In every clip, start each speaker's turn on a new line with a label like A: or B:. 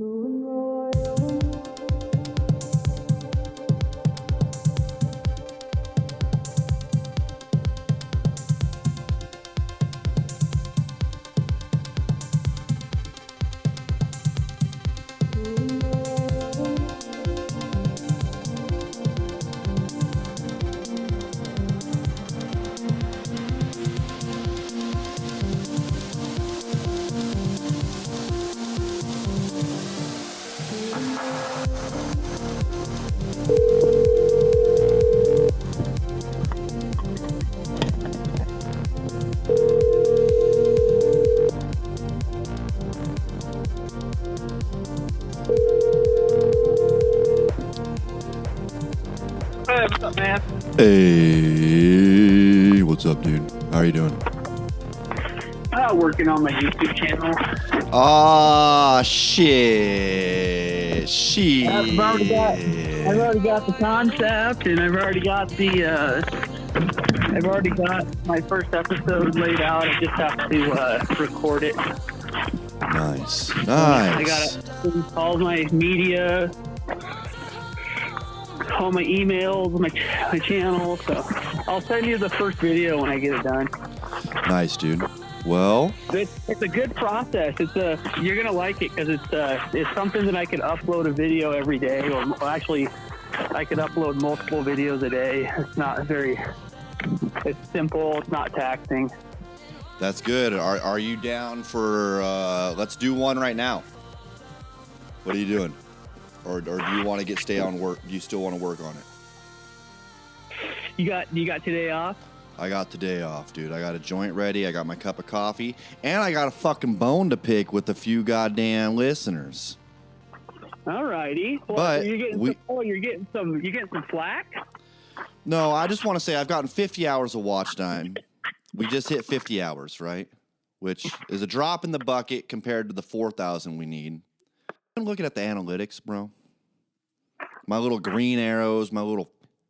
A: Hey, what's up, man?
B: Hey, what's up, dude? How are you doing?
A: Working on my YouTube channel.
B: Ah, shit.
A: I've already got the concept, and I've already got my first episode laid out. I just have to record it.
B: Nice.
A: I got all my media, all my emails, my channel. So I'll send you the first video when I get it done.
B: Nice, dude. Well,
A: it's a good process. You're gonna like it because it's something that I could upload a video every day, or actually, I could upload multiple videos a day. It's simple. It's not taxing.
B: that's good. Are you down for? Let's do one right now. What are you doing? Or do you want to stay on work? Do you still want to work on it?
A: You got today off?
B: I got today off, dude. I got a joint ready. I got my cup of coffee, and I got a fucking bone to pick with a few goddamn listeners.
A: Alrighty. Well,
B: But
A: you're getting some flack.
B: No, I just want to say I've gotten 50 hours of watch time. We just hit 50 hours, right? Which is a drop in the bucket compared to the 4,000 we need. I'm looking at the analytics, bro. My little green arrows,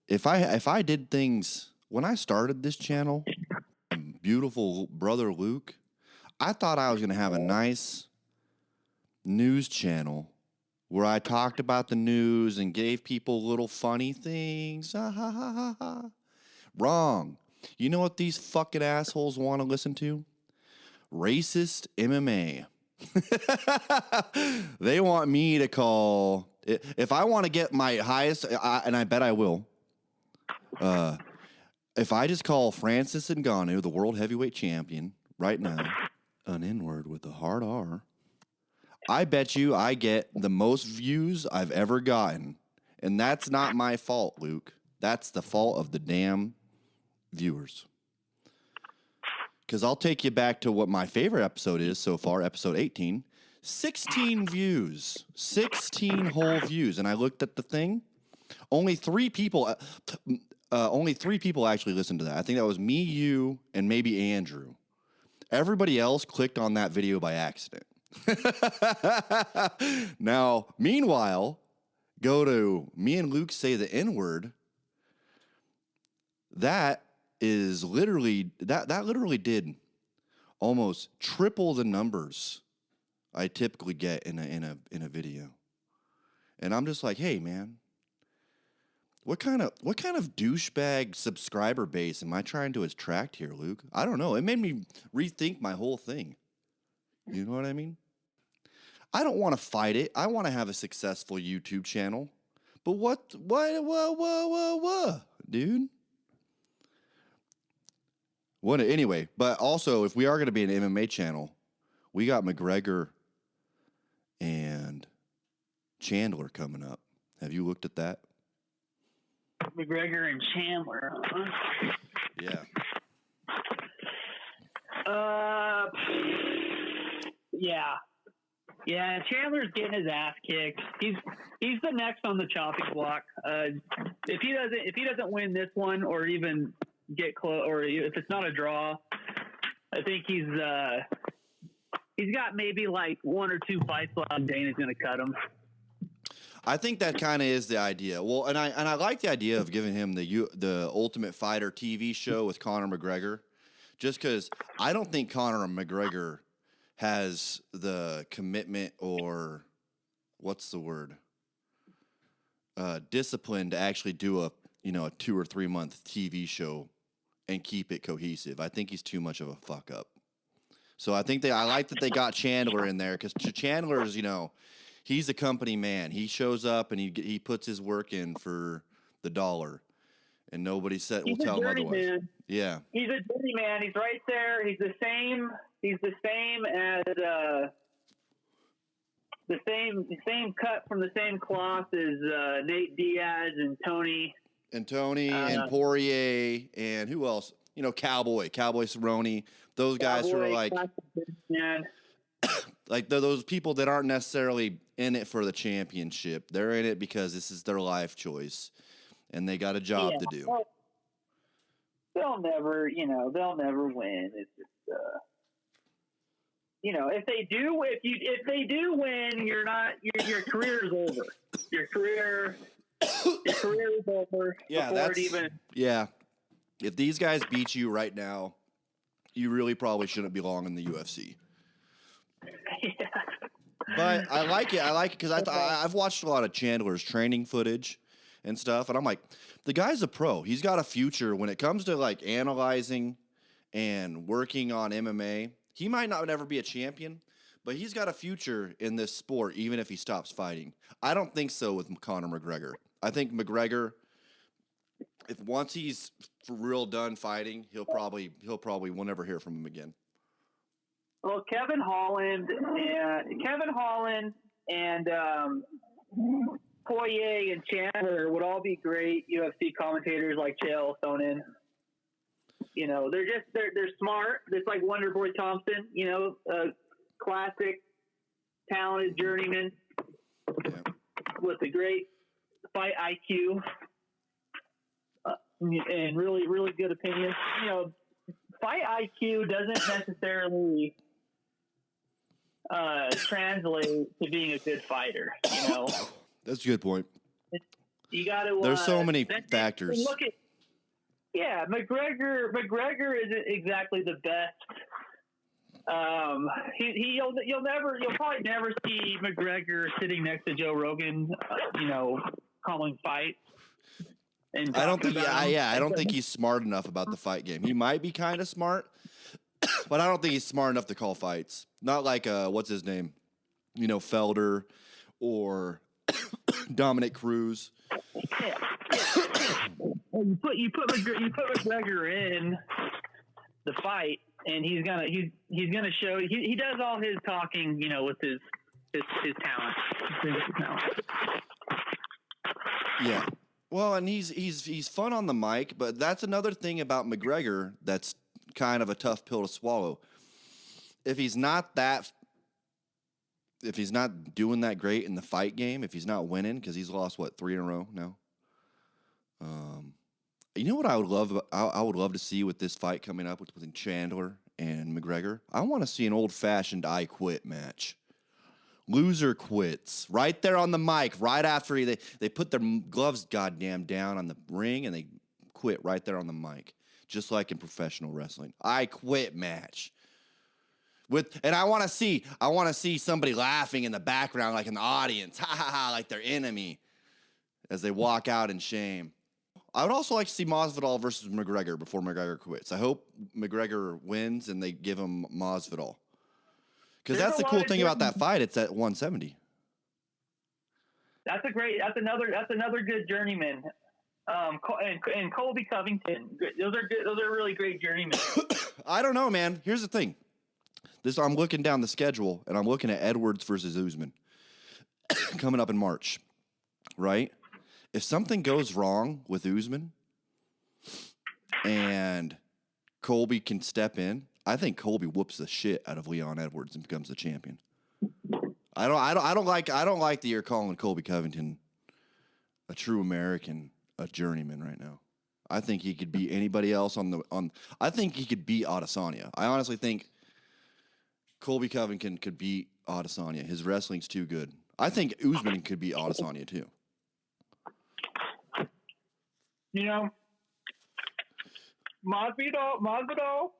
B: if I did things when I started this channel, beautiful brother Luke, I thought I was going to have a nice news channel where I talked about the news and gave people little funny things. Wrong. You know what these fucking assholes want to listen to? Racist MMA. They want me to call. If I want to get my highest, and I bet I will, if I just call Francis NGANNU, the world heavyweight champion, right now, an N-word with a hard R, I bet you I get the most views I've ever gotten. And that's not my fault, Luke. That's the fault of the damn viewers. Because I'll take you back to what my favorite episode is so far, episode 18. 16 views. 16 whole views. And I looked at the thing. Only three people actually listened to that. I think that was me, you, and maybe Andrew. Everybody else clicked on that video by accident. Now, meanwhile, go to me and Luke say the N-word. That is literally that literally did almost triple the numbers I typically get in a video. And I'm just like, hey man, what kind of douchebag subscriber base am I trying to attract here, Luke? I don't know. It made me rethink my whole thing. You know what I mean? I don't want to fight it. I want to have a successful YouTube channel. But what, dude? What? Anyway, but also, if we are going to be an MMA channel, we got McGregor and Chandler coming up. Have you looked at that?
A: McGregor and Chandler, huh?
B: Yeah.
A: Yeah, Chandler's getting his ass kicked. He's the next on the chopping block. If he doesn't win this one, or even get close, or if it's not a draw, I think he's got maybe like one or two fights left, and Dana's gonna cut him.
B: I think that kind of is the idea. Well, and I like the idea of giving him the Ultimate Fighter TV show with Conor McGregor, just because I don't think Conor McGregor has the commitment or what's the word? Discipline to actually do a 2 or 3 month TV show and keep it cohesive. I think he's too much of a fuck up. So I like that they got Chandler in there, because Chandler is, he's a company man. He shows up and he puts his work in for the dollar, and nobody will tell him otherwise. Man. Yeah,
A: he's a dirty man. He's right there. He's the same. He's the same as the same cut from the same cloth as Nate Diaz and Tony.
B: And Poirier, and who else? Cowboy Cerrone. Those guys who are like like those people that aren't necessarily in it for the championship. They're in it because this is their life choice, and they got a job to do.
A: Well, they'll never win. It's just if they do win, your career is over. Your career is over.
B: Yeah. If these guys beat you right now, you really probably shouldn't belong in the UFC.
A: Yeah.
B: But I like it because I've watched a lot of Chandler's training footage and stuff, and I'm like, the guy's a pro. He's got a future when it comes to like analyzing and working on MMA. He might not ever be a champion, but he's got a future in this sport, even if he stops fighting. I don't think so with Conor McGregor. I think McGregor, if once he's for real done fighting, we'll never hear from him again.
A: Well, Kevin Holland and Poirier and Chandler would all be great UFC commentators, like Chael Sonnen. They're smart. It's like Wonderboy Thompson, a classic, talented journeyman with a great fight IQ and really, really good opinions. Fight IQ doesn't necessarily translate to being a good fighder.
B: That's a good point.
A: You got to.
B: There's so many factors. McGregor isn't exactly the best. You'll probably never see McGregor sitting next to Joe Rogan, calling fights. And I don't think he's smart enough about the fight game. He might be kind of smart, but I don't think he's smart enough to call fights. Not like what's his name, Felder or Dominic Cruz.
A: Yeah. You put McGregor in the fight, and he's gonna show. He does all his talking, with his talent.
B: Yeah. Well, and he's fun on the mic, but that's another thing about McGregor that's kind of a tough pill to swallow. If he's not doing that great in the fight game, if he's not winning, because he's lost 3 in a row now. You know what I would love? I would love to see with this fight coming up between Chandler and McGregor. I want to see an old-fashioned I quit match. Loser quits right there on the mic, right after they put their gloves goddamn down on the ring, and they quit right there on the mic, just like in professional wrestling. I quit match. And I want to see somebody laughing in the background, like in the audience, ha ha ha, like their enemy, as they walk out in shame. I would also like to see Masvidal versus McGregor before McGregor quits. I hope McGregor wins and they give him Masvidal. Because that's the cool thing about that fight. It's at 170.
A: That's another good journeyman. And Colby Covington. Those are good. Those are really great journeymen.
B: I don't know, man. Here's the thing. I'm looking down the schedule, and I'm looking at Edwards versus Usman coming up in March, right? If something goes wrong with Usman and Colby can step in, I think Colby whoops the shit out of Leon Edwards and becomes the champion. I don't like that you're calling Colby Covington a true American, a journeyman right now. I think he could beat anybody else I think he could beat Adesanya. I honestly think Colby Covington could beat Adesanya. His wrestling's too good. I think Usman could beat Adesanya too.
A: Masvidal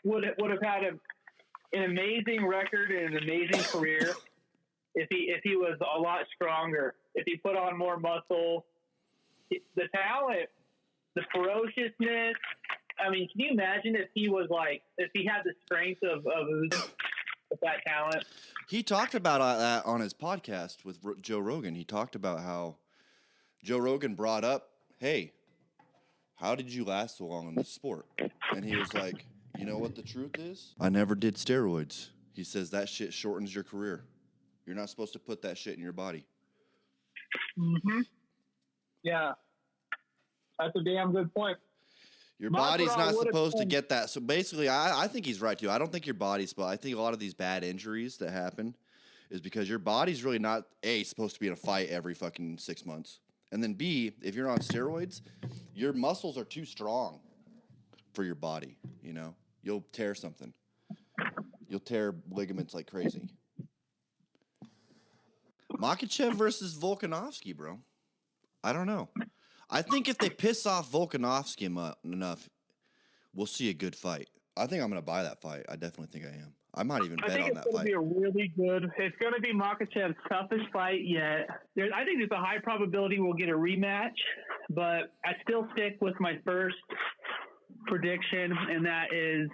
A: would have had an amazing record and an amazing career
C: if he was a lot stronger, if he put on more muscle, the talent, the ferociousness. I mean, can you imagine if he had the strength of that talent?
B: He talked about that on his podcast with Joe Rogan. He talked about how Joe Rogan brought up, hey, how did you last so long in this sport? And he was like, you know what the truth is? I never did steroids. He says that shit shortens your career. You're not supposed to put that shit in your body.
C: Mm-hmm. Yeah. That's a damn good point.
B: Your body's not supposed to get that. So basically, I think he's right, too. I don't think your body's, but I think a lot of these bad injuries that happen is because your body's really not, A, supposed to be in a fight every fucking 6 months. And then B, if you're on steroids, your muscles are too strong for your body, you know? You'll tear something. You'll tear ligaments like crazy. Makhachev versus Volkanovski, bro. I don't know. I think if they piss off Volkanovski enough, we'll see a good fight. I think I'm going to buy that fight. I definitely think I am. I might even bet on that fight.
C: It's going to be a really good. It's going to be Makhachev's toughest fight yet. I think there's a high probability we'll get a rematch, but I still stick with my first prediction, and that is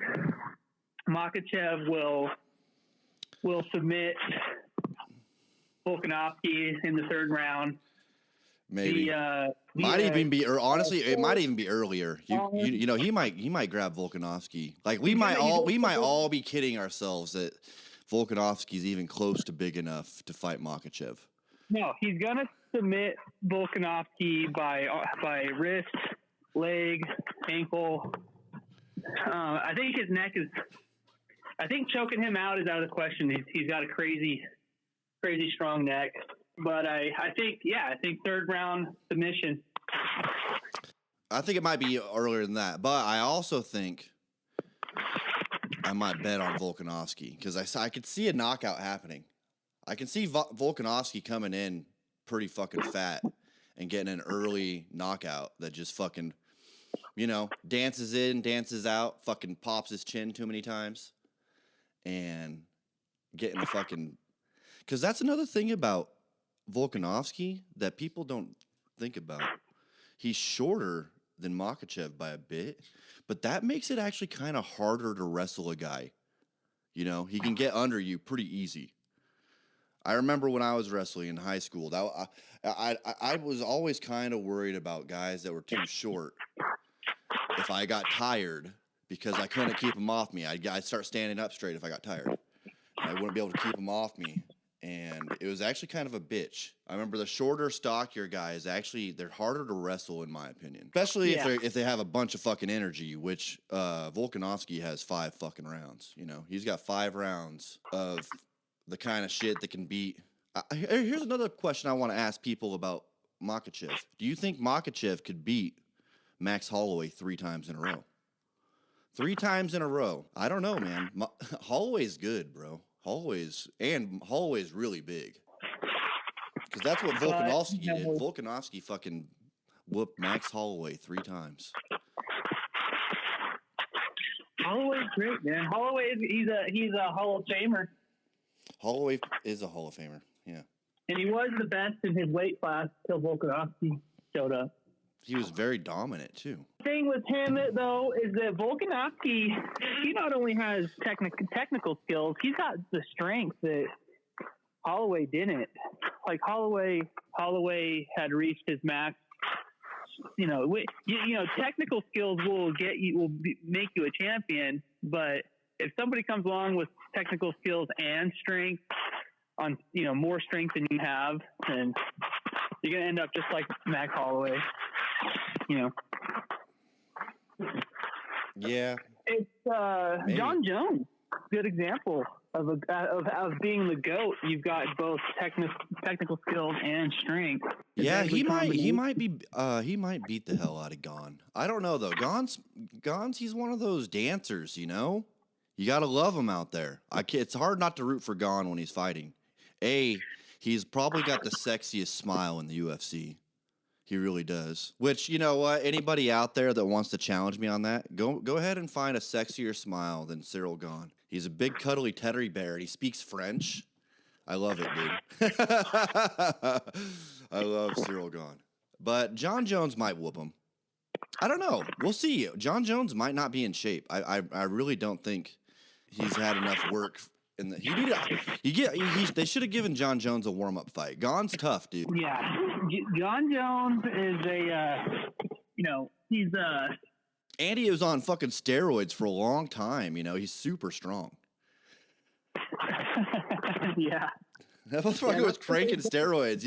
C: Makhachev will submit Volkanovski in the third round.
B: Maybe might even be, or honestly, it might even be earlier. You know, he might grab Volkanovski. Like we might all be kidding ourselves that Volkanovski's even close to big enough to fight Makhachev.
C: No, he's gonna submit Volkanovski by wrist, leg, ankle. I think his neck is. I think choking him out is out of the question. He's got a crazy strong neck. But I think third round submission.
B: I think it might be earlier than that, but I also think I might bet on Volkanovski because I could see a knockout happening. I can see Volkanovski coming in pretty fucking fat and getting an early knockout that just fucking, you know, dances in, dances out, fucking pops his chin too many times, and getting a fucking. Because that's another thing about Volkanovski that people don't think about. He's shorter than Makhachev by a bit, but that makes it actually kind of harder to wrestle a guy. You know, he can get under you pretty easy. I remember when I was wrestling in high school, that I was always kind of worried about guys that were too short. If I got tired because I couldn't keep them off me, I'd start standing up straight if I got tired. I wouldn't be able to keep them off me. And it was actually kind of a bitch. I remember the shorter, stockier guys, they're harder to wrestle, in my opinion. Especially if they have a bunch of fucking energy, which Volkanovski has 5 fucking rounds. You know, he's got 5 rounds of the kind of shit that can beat. Here's another question I want to ask people about Makhachev. Do you think Makhachev could beat Max Holloway 3 times in a row? 3 times in a row. I don't know, man. Holloway's good, bro. Holloway's really big. Because that's what Volkanovski did. Volkanovski fucking whooped Max Holloway 3 times.
C: Holloway's great, man. Holloway, he's a Hall of Famer.
B: Holloway is a Hall of Famer, yeah. And
C: he was the best in his weight class till Volkanovski showed up.
B: He was very dominant, too.
C: The thing with him, though, is that Volkanovski, he not only has technical skills, he's got the strength that Holloway didn't. Like, Holloway had reached his max. You know, technical skills will make you a champion, but if somebody comes along with technical skills and strength, on, you know, more strength than you have, then you're going to end up just like Max Holloway. You know.
B: Yeah.
C: It's John Jones, good example of being the GOAT. You've got both technical skills and strength.
B: Yeah, he might beat the hell out of Gane. I don't know though. Gane's he's one of those dancers, you know. You got to love him out there. It's hard not to root for Gane when he's fighting. He's probably got the sexiest smile in the UFC. He really does. Which, you know what? Anybody out there that wants to challenge me on that, go ahead and find a sexier smile than Cyril Gane. He's a big, cuddly teddy bear, and he speaks French. I love it, dude. I love Cyril Gane. But John Jones might whoop him. I don't know. We'll see. John Jones might not be in shape. I really don't think he's had enough work. They should have given John Jones a warm-up fight. Gane's tough, dude.
C: Yeah. John Jones is he's
B: And he was on fucking steroids for a long time. He's super strong.
C: Yeah.
B: That motherfucker was cranking steroids.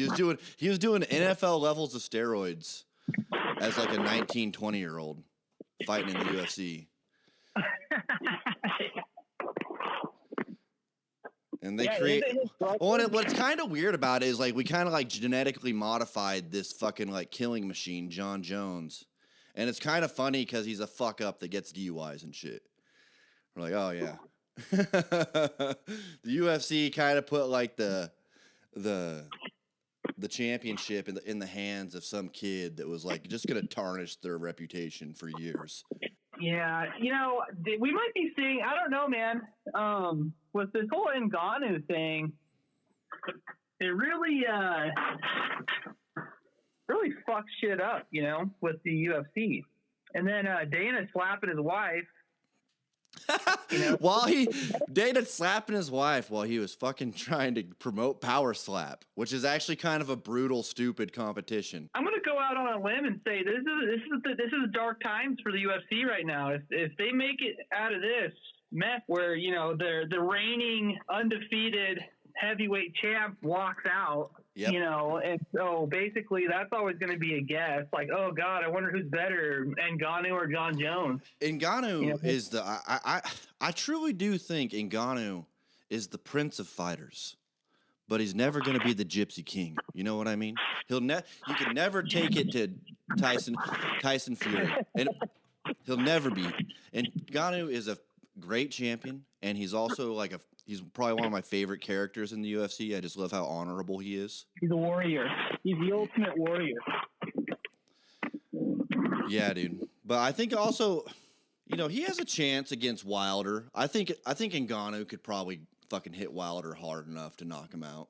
B: He was doing NFL levels of steroids as like a 19, 20-year-old fighting in the UFC. And they create. What's kind of weird about it is like we kind of like genetically modified this fucking like killing machine, John Jones, and it's kind of funny because he's a fuck up that gets DUIs and shit. We're like, oh yeah. The UFC kind of put like the championship in the hands of some kid that was like just gonna tarnish their reputation for years.
C: Yeah, we might be seeing. I don't know, man. With this whole NGANNU thing, it really fucks shit up, with the UFC. And then Dana slapping his wife.
B: Dana slapping his wife while he was fucking trying to promote POWERSLAP, which is actually kind of a brutal, stupid competition.
C: I'm gonna go out on a limb and say this is dark times for the UFC right now. If they make it out of this mess where they're the reigning undefeated heavyweight champ walks out.
B: Yep.
C: And so basically that's always going to be a guess. Like, oh God, I wonder who's better, NGANNU or John Jones.
B: NGANNU is the I truly do think NGANNU is the prince of fighters, but he's never going to be the Gypsy King. You know what I mean? You can never take it to Tyson Fury, and he'll never be. And NGANNU is a great champion, and he's also like he's probably one of my favorite characters in the UFC. I just love how honorable he is.
C: He's a warrior. He's the ultimate warrior.
B: Yeah, dude. But I think also, he has a chance against Wilder. I think NGANNU could probably fucking hit Wilder hard enough to knock him out.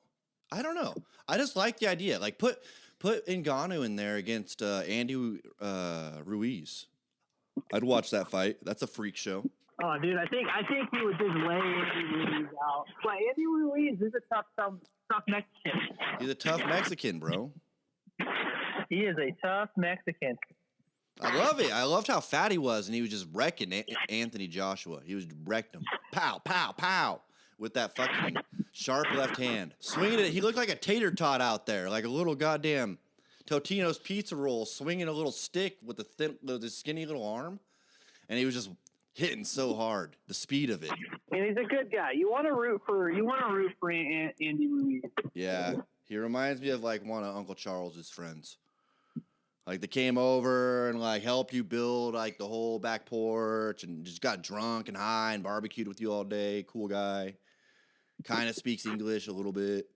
B: I don't know. I just like the idea. Like put NGANNU in there against Andy Ruiz. I'd watch that fight. That's a freak show.
C: Oh, dude, I think he would just lay Andy Ruiz out. But Andy Ruiz is a tough Mexican.
B: He's a tough Mexican, bro.
C: He is a tough Mexican.
B: I love it. I loved how fat he was, and he was just wrecking Anthony Joshua. He was wrecking him. Pow, pow, pow. With that fucking sharp left hand. Swinging it. He looked like a tater tot out there, like a little goddamn Totino's pizza roll, swinging a little stick with the skinny little arm. And he was just hitting so hard, the speed of it.
C: And he's a good guy. You want to root for Andy Ruiz.
B: Yeah, he reminds me of like one of Uncle Charles's friends. Like they came over and like helped you build like the whole back porch and just got drunk and high and barbecued with you all day. Cool guy. Kind of speaks English a little bit.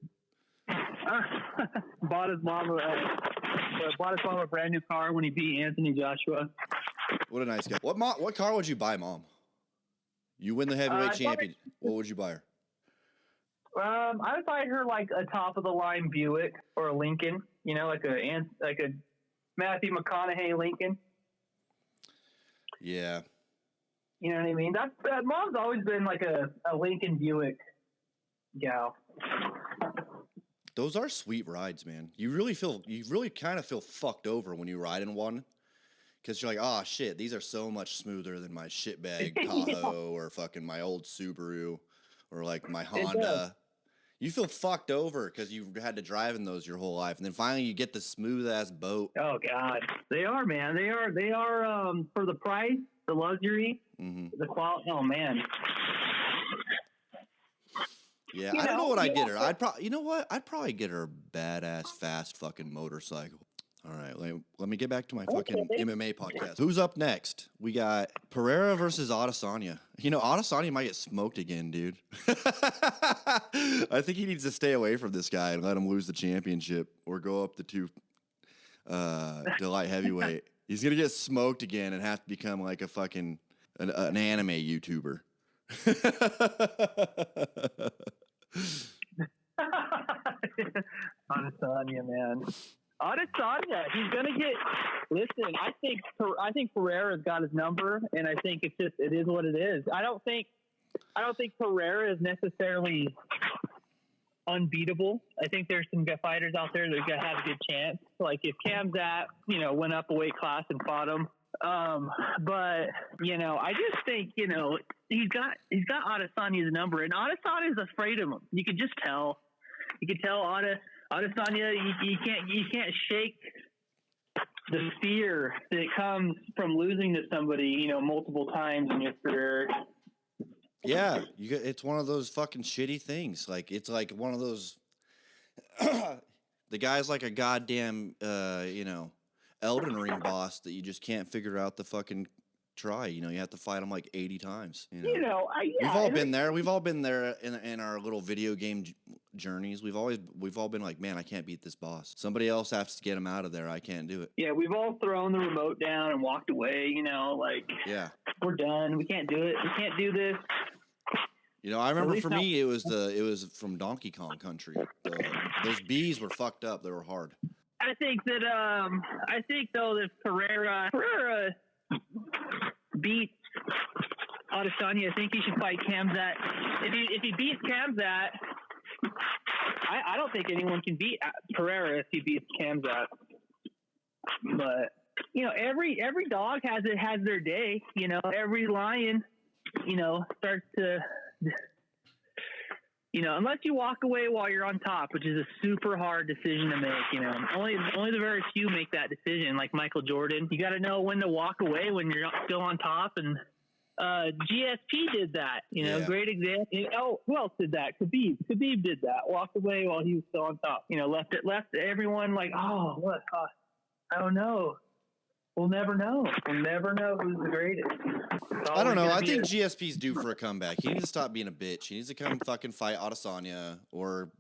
C: Bought his mom a brand new car when he beat Anthony Joshua.
B: What a nice guy. What car would you buy, Mom? You win the heavyweight champion. What would you buy her?
C: I would buy her like a top of the line Buick or a Lincoln. Like a Matthew McConaughey Lincoln.
B: Yeah.
C: You know what I mean? That Mom's always been like a Lincoln Buick gal.
B: Those are sweet rides, man. You really kind of feel fucked over when you ride in one. Because you're like, oh, shit, these are so much smoother than my shitbag Tahoe or fucking my old Subaru or like my Honda. You feel fucked over because you had to drive in those your whole life. And then finally you get the smooth-ass boat.
C: Oh, God. They are, man. They are for the price, the luxury, the quality. Oh, man.
B: Yeah, I don't know what I'd get her. You know what? I'd probably get her a badass, fast fucking motorcycle. All right, let me get back to my fucking MMA podcast. Who's up next? We got Pereira versus Adesanya. Adesanya might get smoked again, dude. I think he needs to stay away from this guy and let him lose the championship or go up to light heavyweight. He's gonna get smoked again and have to become like a fucking an anime YouTuber.
C: Adesanya, man. Adesanya, he's gonna get. Listen, I think Pereira's got his number, and I think it is what it is. I don't think Pereira is necessarily unbeatable. I think there's some good fighters out there that have a good chance. Like if Khamzat, went up a weight class and fought him. But I just think he's got Adesanya's number, and Adesanya is afraid of him. You could just tell. You could tell Adesanya. You can't shake the fear that comes from losing to somebody multiple times in your career.
B: Yeah, it's one of those fucking shitty things. Like it's like one of those. The guy's like a goddamn Elden Ring boss that you just can't figure out the fucking try. You have to fight him like 80 times. We've all been there. We've all been there in our little video game journeys. We've all been like, man, I can't beat this boss. Somebody else has to get him out of there. I can't do it.
C: Yeah, we've all thrown the remote down and walked away.
B: Yeah,
C: we're done. We can't do it. We can't do this.
B: I remember for me, it was from Donkey Kong Country. Those bees were fucked up. They were hard.
C: I think though that Pereira beats Adesanya, I think he should fight Khamzat. If he beats Khamzat, I don't think anyone can beat Pereira if he beats Khamzat. But every dog has their day. Every lion starts to. Unless you walk away while you're on top, which is a super hard decision to make, only the very few make that decision, like Michael Jordan. You got to know when to walk away when you're still on top. And GSP did that, great example. Oh, who else did that? Khabib did that. Walked away while he was still on top. Left everyone like, oh, what? I don't know. We'll never know. We'll never know who's the greatest.
B: I don't know. I think GSP's due for a comeback. He needs to stop being a bitch. He needs to come fucking fight Adesanya or,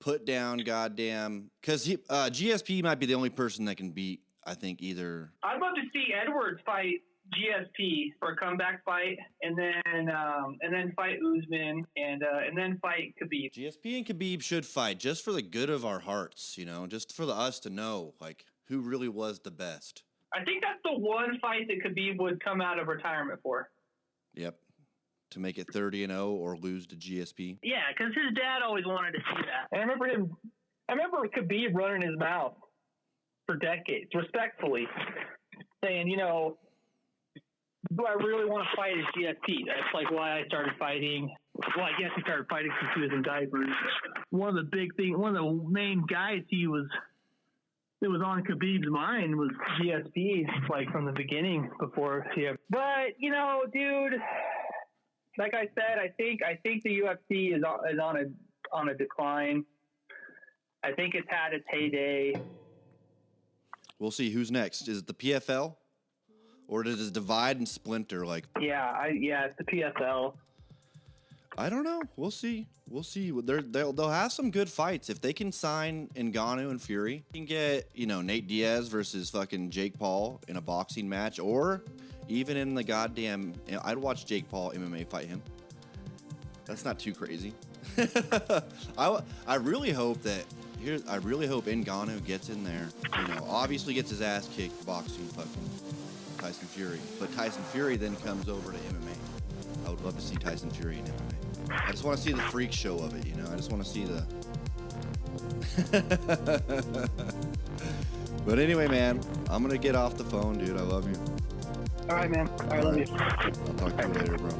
B: put down goddamn... Because GSP might be the only person that can beat, I think, either...
C: I'd love to see Edwards fight GSP for a comeback fight, and then fight Usman, and then fight Khabib.
B: GSP and Khabib should fight just for the good of our hearts, just for us to know, like, who really was the best.
C: I think that's the one fight that Khabib would come out of retirement for.
B: Yep. To make it 30-0 or lose to GSP.
C: Yeah, because his dad always wanted to see that. And I remember Khabib running his mouth for decades, respectfully, saying, do I really want to fight as GSP? That's like why I started fighting. Well, I guess he started fighting since he was in diapers. One of the main guys it was on Khabib's mind was GSP, like from the beginning before he. But dude, like I said, I think the UFC is on a decline. I think it's had its heyday.
B: We'll see who's next. Is it the PFL, or does it divide and splinter? Like
C: it's the PFL.
B: I don't know. We'll see. They'll have some good fights if they can sign Ngannou and Fury. You can get Nate Diaz versus fucking Jake Paul in a boxing match, or even in the goddamn. I'd watch Jake Paul MMA fight him. That's not too crazy. I really hope Ngannou gets in there. Obviously gets his ass kicked boxing fucking Tyson Fury, but Tyson Fury then comes over to MMA. I would love to see Tyson Fury in MMA. I just want to see the freak show of it, I just want to see the... But anyway, man, I'm going to get off the phone, dude. I love you.
C: All right, man. I love you.
B: I'll talk to you later, bro.